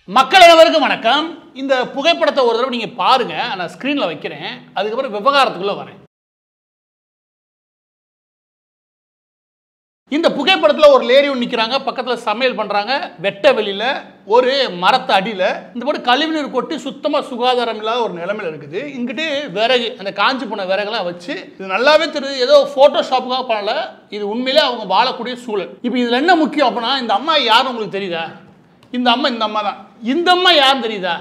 மக்கள் அனைவருக்கும் வணக்கம். இந்த புகைப்படத்தை ஒரு தடவை நீங்க பாருங்க. நான் ஸ்கிரீன்ல வைக்கிறேன். அதுக்கப்புறம் விவகாரத்துக்குள்ள வரேன். இந்த புகைப்படத்துல ஒரு லேடி நிக்கிறாங்க, பக்கத்துல சமையல் பண்றாங்க, வெட்ட வெளியில ஒரு மரத்து அடியில இந்த போட்டு கழிவுநீர் கொட்டி சுத்தமா சுகாதாரம் இல்லாத ஒரு நிலைமையில இருக்குது. இங்கிட்டு விறகு, அந்த காஞ்சி போன விறகுலாம் வச்சு, இது நல்லாவே தெரியுது ஏதோ போட்டோஷாப்புக்காக பண்ணல, இது உண்மையிலே அவங்க வாழக்கூடிய சூழல். இப்போ இதுல என்ன முக்கியம் அப்படின்னா, இந்த அம்மா யாரும் உங்களுக்கு தெரியுதா? இந்த அம்மா தான். இந்த அம்மா யாரும் தெரியுதா?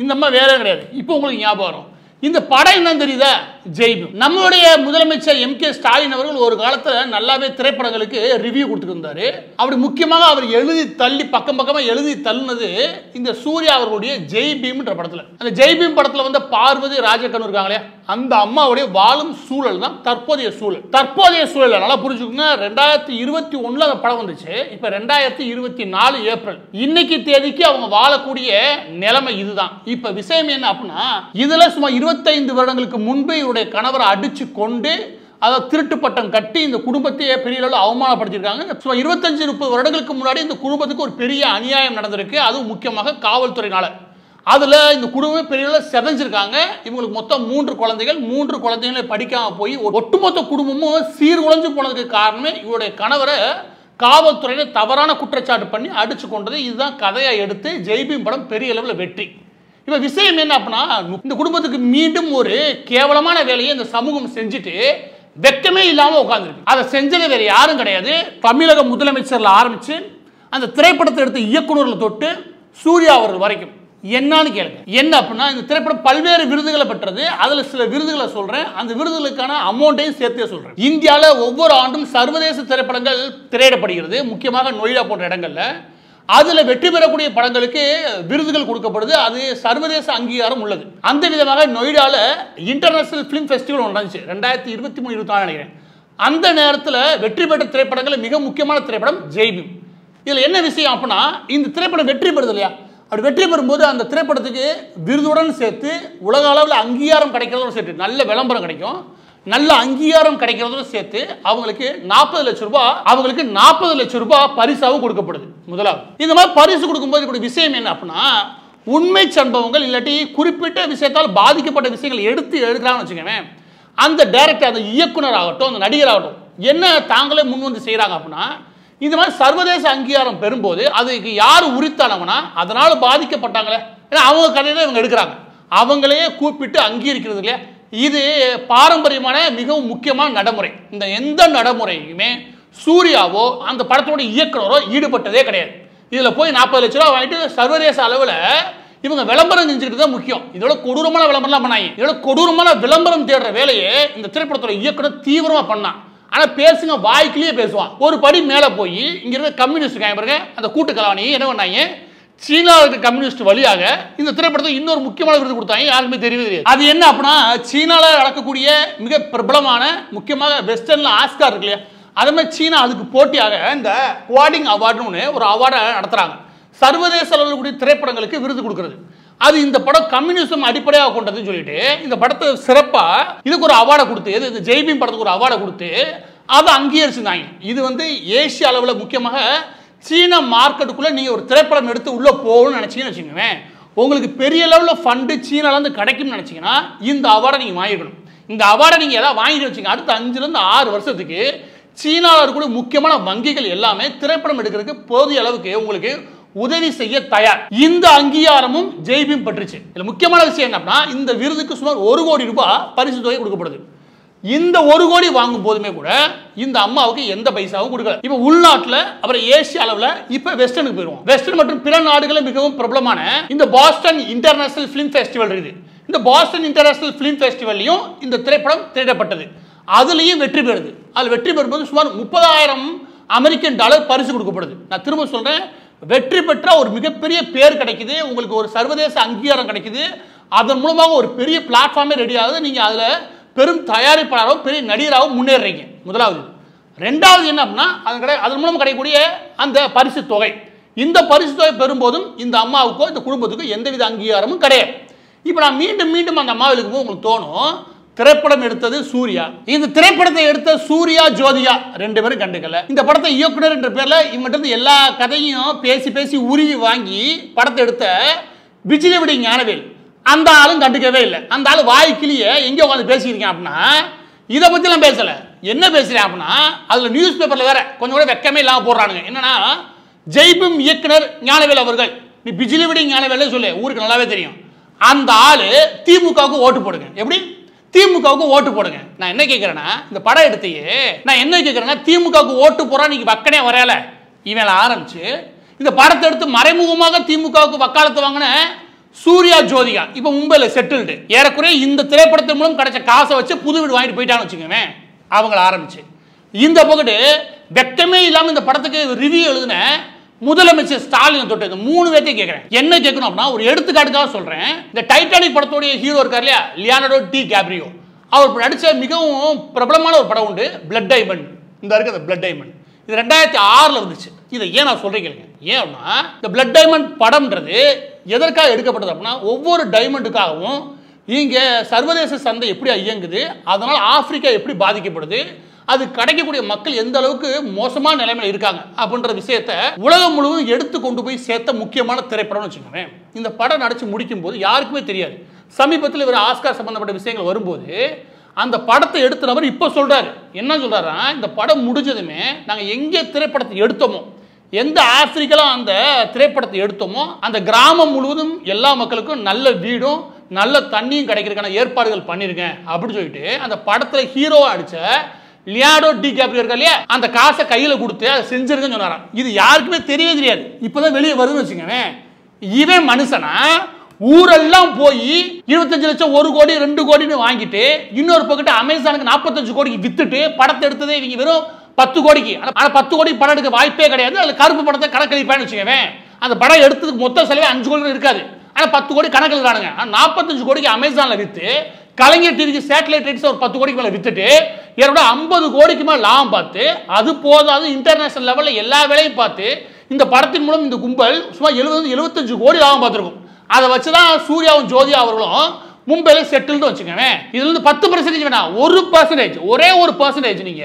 இந்த அம்மா வேற கிடையாது. இப்போ உங்களுக்கு ஞாபகம் வரும். இந்த படம் என்ன தெரியுதா? ஜெய்பீம். நம்மளுடைய முதலமைச்சர் MK ஸ்டாலின் அவர்கள் ஒரு காலத்துல நல்லாவே திரைப்படங்களுக்கு ரிவ்யூ கொடுத்துருந்தாரு. அப்படி முக்கியமாக அவர் எழுதி தள்ளி பக்கமா எழுதி தள்ளினது இந்த சூர்யா அவர்களுடைய ஜெய்பீம்ன்ற படத்துல. அந்த ஜெய்பீம் படத்துல வந்து பார்வதி ராஜகண்ணு இருக்காங்களே, அந்த அம்மாவுடைய வாழும் சூழல் தான் தற்போதைய சூழல். தற்போதைய சூழல் நல்லா புரிஞ்சுக்கோங்க. 2021 அந்த படம் வந்துச்சு. இப்ப 2024 ஏப்ரல் இன்னைக்கு தேதிக்கு அவங்க வாழக்கூடிய நிலைமை இதுதான். இப்ப விஷயம் என்ன அப்படின்னா, இதுல சும்மா 25 வருடங்களுக்கு முன்பு இவருடைய கணவரை அடிச்சு கொண்டு அதை திருட்டு பட்டம் கட்டி இந்த குடும்பத்தையே பெரிய அளவில் அவமானப்படுத்தியிருக்காங்க. 25-30 வருடங்களுக்கு முன்னாடி இந்த குடும்பத்துக்கு ஒரு பெரிய அநியாயம் நடந்திருக்கு. அதுவும் முக்கியமாக காவல்துறையினால. அதுல இந்த குடும்பம் பெரிய அளவில் செதஞ்சிருக்காங்க. இவங்களுக்கு மொத்தம் 3 குழந்தைகள். 3 குழந்தைகளை படிக்காம போய் ஒட்டுமொத்த குடும்பமும் சீர்குலைஞ்சு போனதுக்கு காரணமே இவருடைய கணவரை காவல்துறையில தவறான குற்றச்சாட்டு பண்ணி அடிச்சு கொண்டது. இதுதான் கதையா எடுத்து ஜெய்பீம் படம் பெரிய அளவில் வெற்றி. இப்ப விஷயம் என்ன அப்படின்னா, இந்த குடும்பத்துக்கு மீண்டும் ஒரு கேவலமான வேலையை இந்த சமூகம் செஞ்சுட்டு வெக்கமே இல்லாம உட்கார்ந்துருக்கு. அதை செஞ்சது வேற யாரும் கிடையாது. தமிழக முதலமைச்சர்ல ஆரம்பிச்சு அந்த திரைப்படத்தை எடுத்த இயக்குநர்ல தொட்டு சூர்யா அவர்கள் வரைக்கும். என்னன்னு கேளுங்க. என்ன அப்படின்னா, இந்த திரைப்படம் பல்வேறு விருதுகளை பெற்றது. அதுல சில விருதுகளை சொல்றேன். அந்த விருதுகளுக்கான அமௌண்ட்டையும் சேர்த்தே சொல்றேன். இந்தியாவில் ஒவ்வொரு ஆண்டும் சர்வதேச திரைப்படங்கள் திரையிடப்படுகிறது, முக்கியமாக நொய்டா போன்ற இடங்கள்ல. அதுல வெற்றி பெறக்கூடிய படங்களுக்கு விருதுகள் கொடுக்கப்படுது. அது சர்வதேச அங்கீகாரம் உள்ளது. அந்த விதமாக நொய்டால இன்டர்நேஷனல் பிலிம் ஃபெஸ்டிவல் ஒன்று நடந்துச்சு 2023-24 நினைக்கிறேன். அந்த நேரத்தில் வெற்றி பெற்ற திரைப்படங்கள் மிக முக்கியமான திரைப்படம் ஜெய்பீம். இதுல என்ன விஷயம் அப்படின்னா, இந்த திரைப்படம் வெற்றி பெறுது இல்லையா, அப்படி வெற்றி பெறும்போது அந்த திரைப்படத்துக்கு விருதுடன் சேர்த்து உலக அளவில் அங்கீகாரம் கிடைக்கிறதோட சேர்த்து நல்ல விளம்பரம் கிடைக்கும், நல்ல அங்கீகாரம் கிடைக்கிறதோட சேர்த்து அவங்களுக்கு 40 லட்சம் ரூபாய் பரிசாவும் கொடுக்கப்படுது. முதலாவது இந்த மாதிரி பரிசு கொடுக்கும்போது இப்படி விஷயம் என்ன அப்படின்னா, உண்மை சம்பவங்கள் இல்லாட்டி குறிப்பிட்ட விஷயத்தால் பாதிக்கப்பட்ட விஷயங்கள் எடுக்கிறான்னு வச்சுக்கோங்க. அந்த டைரக்டர், அந்த இயக்குனர் ஆகட்டும், அந்த நடிகர் ஆகட்டும், என்ன தாங்களே முன் வந்து செய்யறாங்க அப்படின்னா, இந்த மாதிரி சர்வதேச அங்கீகாரம் பெறும்போது அதுக்கு யார் உரித்தானவனா அதனால பாதிக்கப்பட்டாங்களே, ஏன்னா அவங்க கதையில இவங்க எடுக்கிறாங்க, அவங்களையே கூப்பிட்டு அங்கீகரிக்கிறது இல்லையா. இது பாரம்பரியமான மிகவும் முக்கியமான நடைமுறை. இந்த எந்த நடைமுறையுமே சூர்யாவோ அந்த படத்தோட இயக்குனரோ ஈடுபட்டதே கிடையாது. இதுல போய் 40 லட்சம் ரூபாய் வாங்கிட்டு சர்வதேச அளவில் இவங்க விளம்பரம் செஞ்சுக்கிட்டு தான் முக்கியம். இதோட கொடூரமான விளம்பரம் பண்ணாங்க. இதோட கொடூரமான விளம்பரம் தேடுற வேலையை இந்த திரைப்படத்தோட இயக்குனர் தீவிரமா பண்ணான். ஆனா பேசுங்க, வாய்க்கிலேயே பேசுவான். ஒரு படி மேல போய் இங்க இருக்க கம்யூனிஸ்ட் பாருங்க, அந்த கூட்டு கலவாணி என்ன பண்ணாங்க, சீனாவுக்கு கம்யூனிஸ்ட் வழியாக இந்த திரைப்படத்தை இன்னொரு முக்கியமான விருது கொடுத்தாங்க. யாருக்குமே தெரியவே தெரியாது. அது என்ன அப்படின்னா, சீனால நடக்கக்கூடிய மிக பிரபலமான முக்கியமாக வெஸ்டர்ன்ல ஆஸ்கார் இருக்கு இல்லையா, அதே மாதிரி சீனா அதுக்கு போட்டியாக இந்த குவாடிங் அவார்டுன்னு ஒரு அவார்டை நடத்துறாங்க. சர்வதேச அளவில் கூடிய திரைப்படங்களுக்கு விருது கொடுக்கிறது. அது இந்த படம் கம்யூனிசம் அடிப்படையாக கொண்டதுன்னு சொல்லிட்டு இந்த படத்தை சிறப்பா இதுக்கு ஒரு அவார்டை கொடுத்து, இந்த ஜெய்பீம் படத்துக்கு ஒரு அவார்டை கொடுத்து அதை அங்கீகரிச்சிருந்தாங்க. இது வந்து ஏசிய அளவில் முக்கியமாக சீன மார்க்கெட்டுக்குள்ள நீங்க ஒரு திரைப்படம் எடுத்து உள்ள போகணும்னு நினைச்சீங்கன்னு வச்சுக்கோங்க, உங்களுக்கு பெரிய லெவலில் ஃபண்டு சீனாலேருந்து கிடைக்கும்னு நினைச்சீங்கன்னா இந்த அவார்டை நீங்க வாங்கிக்கணும். இந்த அவார்டை நீங்க ஏதாவது வாங்கிட்டு வச்சீங்க, அடுத்த 5 to 6 வருஷத்துக்கு சீனாவில் இருக்கக்கூடிய முக்கியமான வங்கிகள் எல்லாமே திரைப்படம் எடுக்கிறதுக்கு போதிய அளவுக்கு உங்களுக்கு உதவி செய்ய தயார். இந்த அங்கீகாரமும் ஜெய்பீம் பெற்றுச்சு. இதுல முக்கியமான விஷயம் என்னன்னா, இந்த விருதுக்கு சுமார் 1 கோடி ரூபாய் பரிசு தொகை கொடுக்கப்படுது. இந்த 1 கோடி வாங்கும் போதுமே கூட இந்த அம்மாவுக்கு எந்த பைசாவும் கொடுக்கல. இப்ப உள்நாட்டில், அப்புறம் ஏசிய அளவில், இப்ப வெஸ்டர்னுக்கு போயிருவோம். வெஸ்டர்ன் மற்றும் பிற நாடுகளில் மிகவும் பிரபலமான இந்த பாஸ்டன் இன்டர்நேஷனல் பிலிம் ஃபெஸ்டிவல் இருக்குது. இந்த பாஸ்டன் இன்டர்நேஷனல் பிலிம் ஃபெஸ்டிவல்லையும் இந்த திரைப்படம் திரையிடப்பட்டது. அதுலயும் வெற்றி பெறுது. அது வெற்றி பெறும்போது சுமார் $30,000 பரிசு கொடுக்கப்படுது. நான் திரும்ப சொல்றேன், வெற்றி பெற்ற ஒரு மிகப்பெரிய பேர் கிடைக்குது, உங்களுக்கு ஒரு சர்வதேச அங்கீகாரம் கிடைக்குது, அதன் மூலமாக ஒரு பெரிய பிளாட்ஃபார்மே ரெடி ஆகுது. நீங்க அதுல பெரும் தயாரிப்பாளராகவும் பெரிய நடிகராகவும் முன்னேறீங்க. முதலாவது. ரெண்டாவது என்ன அப்படின்னா, அதன் மூலம் கிடைக்கக்கூடிய அந்த பரிசு தொகை. இந்த பரிசு தொகை பெறும்போதும் இந்த அம்மாவுக்கோ இந்த குடும்பத்துக்கோ எந்தவித அங்கீகாரமும் கிடையாது. இப்போ நான் மீண்டும் அந்த அம்மாவுக்கு உங்களுக்கு தோணும், திரைப்படம் எடுத்தது சூர்யா. இந்த திரைப்படத்தை எடுத்த சூர்யா ஜோதிகா 2 பேரும் கண்டுக்கல. இந்த படத்தை இயக்குனர் என்ற பேர்ல இவங்கிட்ட எல்லா கதையும் பேசி பேசி உருவி வாங்கி படத்தை எடுத்த விஜிலவிடி ஞானவேல் அந்த ஆளும் கண்டுக்கவே இல்லை. அந்த ஆளு வாய்க்கிலேயே எங்கே உட்காந்து பேசியிருக்கேன் அப்படின்னா இதை பற்றிலாம் பேசலை. என்ன பேசுகிறேன் அப்படின்னா அதில் நியூஸ் பேப்பரில் வேற கொஞ்சம் கூட வெக்கமே இல்லாமல் போடுறானுங்க. என்னன்னா ஜெய்பீம் இயக்குனர் ஞானவேல் அவர்கள், நீ விஜிலவிடி ஞானவேல் சொல்லு, ஊருக்கு நல்லாவே தெரியும். அந்த ஆளு திமுகவுக்கு ஓட்டு போடுங்க. எப்படி திமுகவுக்கு ஓட்டு போடுங்க. நான் என்ன கேட்கிறேன்னா இந்த படம் எடுத்தையே நான் என்ன கேட்கிறேன்னா திமுகவுக்கு ஓட்டு போறான் நீங்க வக்கனே வரையல இவன் ஆரம்பிச்சு இந்த படத்தை எடுத்து மறைமுகமாக திமுகவுக்கு வக்காலத்து வாங்கின சூர்யா ஜோதிகா இப்ப மும்பையில் செட்டில்டு. ஏறக்குறைய இந்த திரைப்படத்தின் மூலம் கிடைச்ச காசை வச்சு புது வீடு வாங்கிட்டு போயிட்டான்னு வச்சுக்கோங்க. அவங்கள ஆரம்பிச்சு இந்த பக்கத்து வெக்கமே இல்லாமல் இந்த படத்துக்கு ரிவ்யூ எழுதின முதலமைச்சர் ஸ்டாலின் தொட்டு இந்த 3 பேர்த்தையும் கேட்கிறேன். என்ன கேட்கணும் அப்படின்னா ஒரு எடுத்துக்காட்டுக்காக சொல்றேன். இந்த டைட்டானிக் படத்தோடைய ஹீரோ இருக்கார் இல்லையா, லியோனார்டோ டி கேப்ரியோ, அவர் நடிச்ச மிகவும் பிரபலமான ஒரு படம் உண்டு, பிளட் டைமண்ட். இந்த இருக்கு அந்த பிளட் டைமண்ட். இது 2006 வந்துச்சு. இதை ஏன் நான் சொல்றேன் கேளுங்க. ஏன் அப்படின்னா இந்த பிளட் டைமண்ட் படம்ன்றது எதற்காக எடுக்கப்பட்டது அப்படின்னா ஒவ்வொரு டைமண்டுக்காகவும் இங்க சர்வதேச சந்தை எப்படி இயங்குது, அதனால ஆப்பிரிக்கா எப்படி பாதிக்கப்படுது, அது கிடைக்கக்கூடிய மக்கள் எந்த அளவுக்கு மோசமான நிலைமையில் இருக்காங்க அப்படின்ற விஷயத்த உலகம் முழுவதும் எடுத்து கொண்டு போய் சேர்த்த முக்கியமான திரைப்படம்னு வச்சுக்கோங்க. இந்த படம் நடிச்சு முடிக்கும் போது யாருக்குமே தெரியாது. சமீபத்தில் இவர் ஆஸ்கார் சம்பந்தப்பட்ட விஷயங்கள் வரும்போது அந்த படத்தை எடுத்த நபர் இப்போ சொல்றாரு. என்ன சொல்றாருன்னா இந்த படம் முடிஞ்சதுமே நாங்கள் எங்கே திரைப்படத்தை எடுத்தோமோ, எந்த ஆப்பிரிக்கால அந்த திரைப்படத்தை எடுத்தோமோ அந்த கிராமம் முழுவதும் எல்லா மக்களுக்கும் நல்ல வீடும் நல்ல தண்ணியும் கிடைக்கிறதுக்கான ஏற்பாடுகள் பண்ணியிருக்கேன் அப்படின்னு சொல்லிட்டு அந்த படத்தில் ஹீரோவா அடிச்ச லியோனார்டோ டி கேப்ரியோ இருக்கா இல்லையா, அந்த காசை கையில் கொடுத்து அதை செஞ்சிருக்குன்னு சொன்னாராம். இது யாருக்குமே தெரியவே தெரியாது. இப்போதான் வெளியே வருதுன்னு வச்சுக்கோங்க. இவன் மனுஷனா ஊரெல்லாம் போய் 25 லட்சம் 1 கோடி 2 கோடின்னு வாங்கிட்டு இன்னொரு பக்கத்து அமேசானுக்கு 45 கோடிக்கு வித்துட்டு படத்தை எடுத்ததே இவங்க வெறும் 10 கோடிக்கு. ஆனால் 10 கோடி படம் எடுக்க வாய்ப்பே கிடையாது. அதில் கருப்பு படத்தை கணக்கெடுப்பான்னு வச்சுக்கோங்க. அந்த படம் எடுத்ததுக்கு மொத்த செலவே 5 கோடி இருக்காது. ஆனால் 10 கோடி கணக்கில் இருக்கானுங்க. 45 கோடிக்கு அமேசானில் விற்று கலைஞர் டிவிக்கு சேட்டலைட் ரைட்ஸ் ஒரு 10 கோடிக்கு மேலே வித்துட்டு என்னோட 50 கோடிக்கு மேலே லாபம் பார்த்து அது போதாது இன்டர்நேஷனல் லெவலில் எல்லா வேலையும் பார்த்து இந்த படத்தின் மூலம் இந்த கும்பல் சும்மா 75 கோடி லாபம் பார்த்துருக்கும். அதை வச்சு தான் சூர்யாவும் ஜோதியா அவர்களும் மும்பையில் செட்டில்டு வச்சுக்கோங்க. இதுல இருந்து 10% வேணாம், 1% ஒரே 1% நீங்க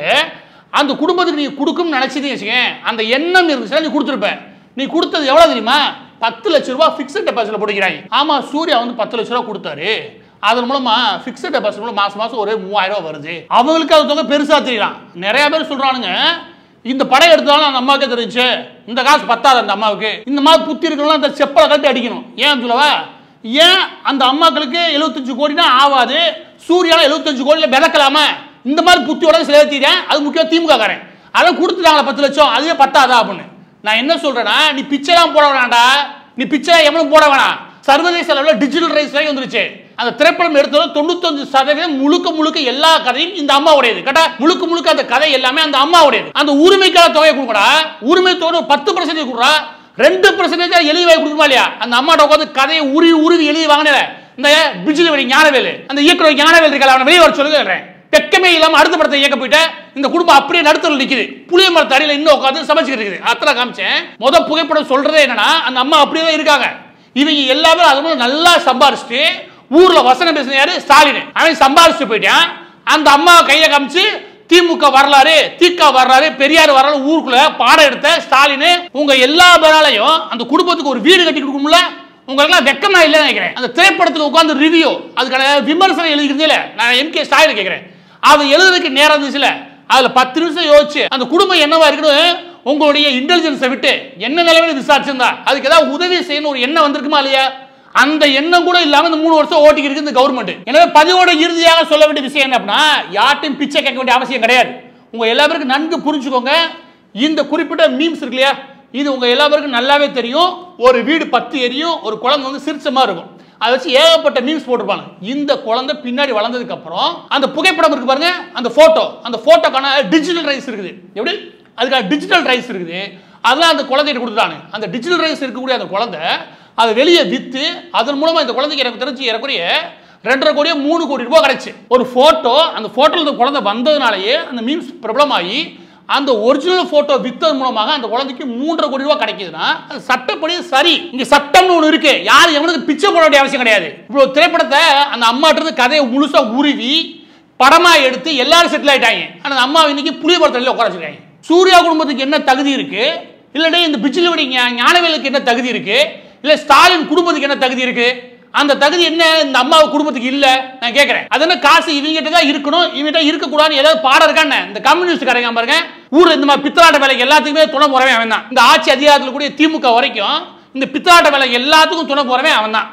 அந்த குடும்பத்துக்கு நீங்க கொடுக்கும்னு நினைச்சதே வச்சுக்கோங்க. அந்த எண்ணம் இருந்துச்சுன்னா நீ கொடுத்துருப்ப. நீ கொடுத்தது எவ்வளவு தெரியுமா? 10 லட்ச ரூபாய் பிக்ஸட் டெபாசிட்ல போட்டுக்கிறாங்க. ஆமா, சூர்யா வந்து 10 லட்ச ரூபாய் கொடுத்தாரு. அதன் மூலமா பிக்ஸட் டெபாசிட் மூலம் மாசம் ஒரு 3000 ரூபாய் வருது. அவங்களுக்கு அது தொகை பெருசா தெரியலாம். நிறைய பேர் சொல்றானுங்க இந்த படம் எடுத்தாலும் அந்த அம்மாவுக்கே தெரிஞ்சு இந்த காசு பத்தாது அந்த அம்மாவுக்கு, இந்த மாதிரி புத்தி இருக்கணும் அந்த செப்பலை கட்டி அடிக்கணும். ஏன் சொல்லவா? ஏன் அந்த அம்மாக்களுக்கு 75 கோடினா ஆகாது, சூர்யால 75 கோடியில மிதக்கலாமா? இந்த மாதிரி புத்தியோட சேர்த்தீங்க. அது முக்கியம் திமுக காரன் அதான் கொடுத்துட்டாங்களா 10 லட்சம், அதுவே பத்தாதா அப்படின்னு. நான் என்ன சொல்றேன்னா நீ பிச்சைலாம் போட வேணாண்டா, நீ பிச்சை எவனும் போட வேணாம். சர்வதேச அளவில் டிஜிட்டல் ரைட்ஸ் வந்துருச்சு. அந்த திரைப்படம் எடுத்தது 95% முழுக்க எல்லா கதையும் இந்த அம்மா உடையது. கேட்டா முழுக்க அந்த கதை எல்லாமே அந்த அம்மா உடையது. அந்த உரிமைக்கான தொகையை கொடுக்கடா, உரிமை தொகை 10% கொடுறா, 2% எழுதி கொடுக்குமா இல்லையா? அந்த அம்மாட்ட உட்காந்து கதையை உருவி எழுதி வாங்கின இந்த விஜிலவிடி ஞானவேல், அந்த இயக்குனர் ஞானவேல் இருக்கல, அவனை வெளியே வர சொல்லுங்க. வெக்கமே இல்லாம அடுத்த படத்தை இயக்க போயிட்ட இந்த குடும்பம் அப்படியே நடுத்தல் நிக்குது. புளிய மரத்து அடியில் இன்னும் உட்காந்து சமைச்சுக்கிட்டு இருக்குது. அத்தனை காமிச்சேன். முத புகைப்படம் சொல்றதே என்னன்னா அந்த அம்மா அப்படியே தான் இருக்காங்க. இவங்க எல்லாமே அது நல்லா சம்பாரிச்சுட்டு ஊர்ல வசனம் பேசுன யாரு? ஸ்டாலின். அவன் சம்பாரிச்சுட்டு போயிட்டான். அந்த அம்மா கையை காமிச்சு திமுக வரலாறு, திக வரலாறு, பெரியார் வரலாறு ஊருக்குள்ள பாடம் எடுத்த ஸ்டாலின் உங்க எல்லா பேராலையும் அந்த குடும்பத்துக்கு ஒரு வீடு கட்டி கொடுக்கும்ல, உங்களுக்கு வெக்கமா இல்லைன்னு நினைக்கிறேன். அந்த திரைப்படத்துக்கு உட்காந்து ரிவ்யூ அதுக்கான விமர்சனம் எழுதிக்கிறதுல நான் எம்கே ஸ்டாலின் கேட்கிறேன். அது எழுதுறதுக்கு நேரம் இருந்துச்சுல, அதுல 10 நிமிஷம் யோசிச்சு அந்த குடும்பம் என்னவா இருக்கணும் உங்களுடைய இன்டெலிஜென்ஸை விட்டு என்ன நிலைமையில விசாரிச்சிருந்தா அதுக்கு ஏதாவது உதவி செய்யணும் ஒரு எண்ணம் வந்திருக்குமா இல்லையா? அந்த எண்ணம் கூட இல்லாம இந்த 3 வருஷம் ஓட்டிக்கு இருக்கு இந்த கவர்மெண்ட். எனவே பதிவோட இறுதியாக சொல்ல வேண்டிய விஷயம் என்ன அப்படின்னா யார்ட்டையும் பிச்சை கேட்க வேண்டிய அவசியம் கிடையாது. உங்க எல்லாருக்கும் நன்கு புரிஞ்சுக்கோங்க. இந்த குறிப்பிட்ட மீம்ஸ் இருக்கு இல்லையா, இது உங்க எல்லாருக்கும் நல்லாவே தெரியும். ஒரு வீடு 10 எரியும், ஒரு குழந்தை வந்து சிரிச்சமா இருக்கும். அதை வச்சு ஏகப்பட்ட மீம்ஸ் போட்டிருப்பாங்க. இந்த குழந்தை பின்னாடி வளர்ந்ததுக்கு அப்புறம் அந்த புகைப்படம் இருக்கு பாருங்க, அந்த போட்டோக்கான டிஜிட்டல் ரைட்ஸ் இருக்குது. எப்படி? அதுக்கான டிஜிட்டல் ரைட்ஸ் இருக்குது. அதெல்லாம் அந்த குழந்தைகிட்ட கொடுத்துட்டாங்க. அந்த டிஜிட்டல் ரைட்ஸ் இருக்கக்கூடிய அந்த குழந்தை அதை வெளியே வித்து அதன் மூலமா இந்த குழந்தைக்கு எனக்கு தெரிஞ்சு ஏறக்குறைய 2.5 கோடியோ 3 கோடி ரூபாய் கிடைச்சு. ஒரு போட்டோ, அந்த போட்டோல இந்த குழந்தை வந்ததுனாலேயே அந்த மீம்ஸ் பிரபலமாகி அந்த ஒரிஜினல் போட்டோ வித்தது மூலமாக அந்த குழந்தைக்கு 3.5 கோடி ரூபாய் கிடைக்குதுன்னா அது சட்டப்படி சரி. இங்க சட்டம்னு ஒன்று இருக்கு. யாரும் எவனுக்கு பிச்சை போட வேண்டிய அவசியம் கிடையாது. இப்போ திரைப்படத்தை அந்த அம்மாட்ட இருந்து கதையை முழுசா உருவி படமா எடுத்து எல்லாரும் செட்டில் ஆயிட்டாங்க. ஆனா அந்த அம்மா இன்னைக்கு புளியமரத்தடியில் உட்கார வச்சிருக்காங்க. சூர்யா குடும்பத்துக்கு என்ன தகுதி இருக்கு, இல்லடே இந்த பிச்சிலவடி ஞானவேலுக்கு என்ன தகுதி இருக்கு, இல்ல ஸ்டாலின் குடும்பத்துக்கு என்ன தகுதி இருக்கு? அந்த தகுதி என்ன இந்த அம்மா குடும்பத்துக்கு இல்ல? நான் கேட்கிறேன். அது என்ன காசு இவங்கிட்ட தான் இருக்கணும், இவங்கிட்ட இருக்க கூடாதுன்னு ஏதாவது பாடம் இருக்கான்னு இந்த கம்யூனிஸ்ட் கரைங்க பாருங்க, ஊர்ல இந்த மாதிரி பித்தலாட்ட வேலைக்கு எல்லாத்துக்குமே துணை போறவன் அவன் தான். இந்த ஆட்சி அதிகாரத்தில் கூடிய திமுக வரைக்கும் இந்த பித்தலாட்ட வேலை எல்லாத்துக்கும் துணை போறவன் அவன் தான்.